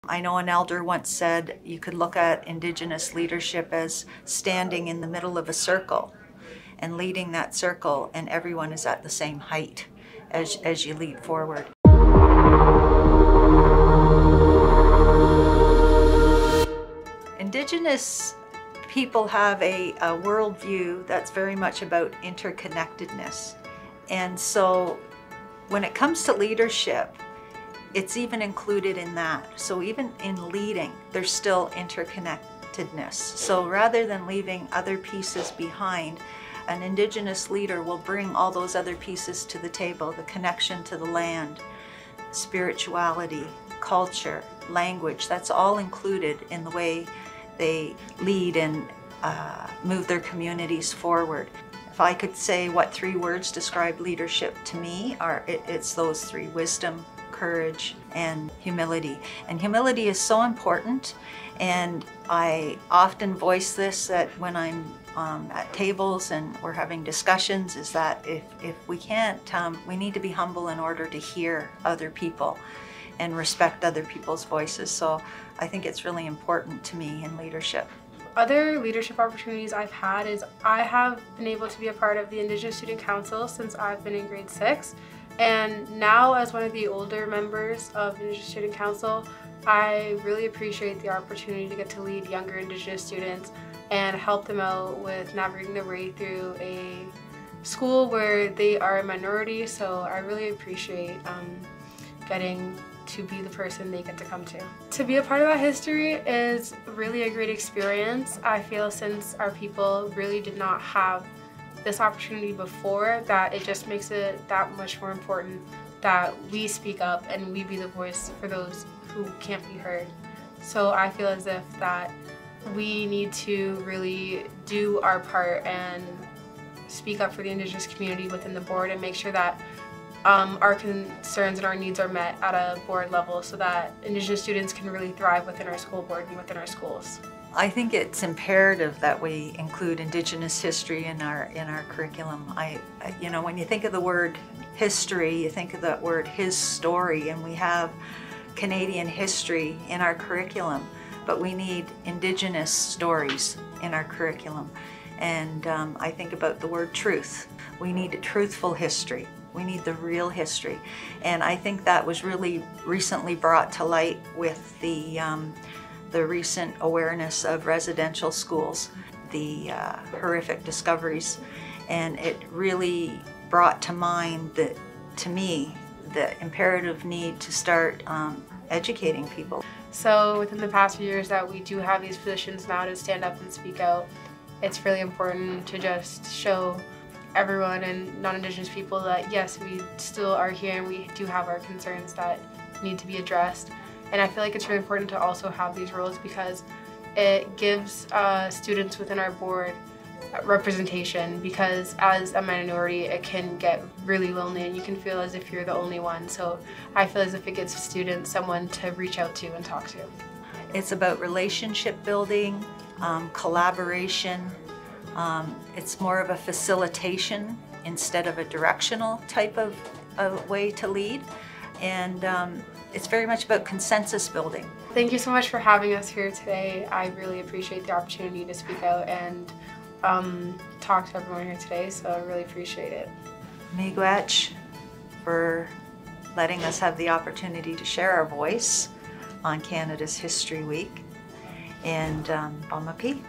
I know an elder once said you could look at Indigenous leadership as standing in the middle of a circle and leading that circle, and everyone is at the same height as you lead forward. Indigenous people have a worldview that's very much about interconnectedness. And so when it comes to leadership, it's even included in that. So even in leading, there's still interconnectedness. So rather than leaving other pieces behind, an Indigenous leader will bring all those other pieces to the table: the connection to the land, spirituality, culture, language. That's all included in the way they lead and move their communities forward. If I could say what 3 words describe leadership to me, it's those 3: wisdom, courage, and humility. And humility is so important, and I often voice this that when I'm at tables and we're having discussions, is that if we can't, we need to be humble in order to hear other people and respect other people's voices. So I think it's really important to me in leadership. Other leadership opportunities I've had is I have been able to be a part of the Indigenous Student Council since I've been in grade 6. And now, as one of the older members of Indigenous Student Council, I really appreciate the opportunity to get to lead younger Indigenous students and help them out with navigating their way through a school where they are a minority. So I really appreciate getting to be the person they get to come to. To be a part of that history is really a great experience. I feel since our people really did not have this opportunity before, that it just makes it that much more important that we speak up and we be the voice for those who can't be heard. So I feel as if that we need to really do our part and speak up for the Indigenous community within the board and make sure that our concerns and our needs are met at a board level so that Indigenous students can really thrive within our school board and within our schools. I think it's imperative that we include Indigenous history in our curriculum. You know, when you think of the word history, you think of that word his story, and we have Canadian history in our curriculum, but we need Indigenous stories in our curriculum. And I think about the word truth. We need a truthful history. We need the real history. And I think that was really recently brought to light with the recent awareness of residential schools, the horrific discoveries. And it really brought to mind, to me, the imperative need to start educating people. So within the past few years that we do have these positions now to stand up and speak out, it's really important to just show everyone and non-Indigenous people that yes, we still are here and we do have our concerns that need to be addressed. And I feel like it's really important to also have these roles because it gives students within our board representation, because as a minority it can get really lonely and you can feel as if you're the only one. So I feel as if it gives students someone to reach out to and talk to. It's about relationship building, collaboration. It's more of a facilitation instead of a directional type of way to lead. And it's very much about consensus building. Thank you so much for having us here today. I really appreciate the opportunity to speak out and talk to everyone here today, so I really appreciate it. Miigwech for letting us have the opportunity to share our voice on Canada's History Week. And Bamapi.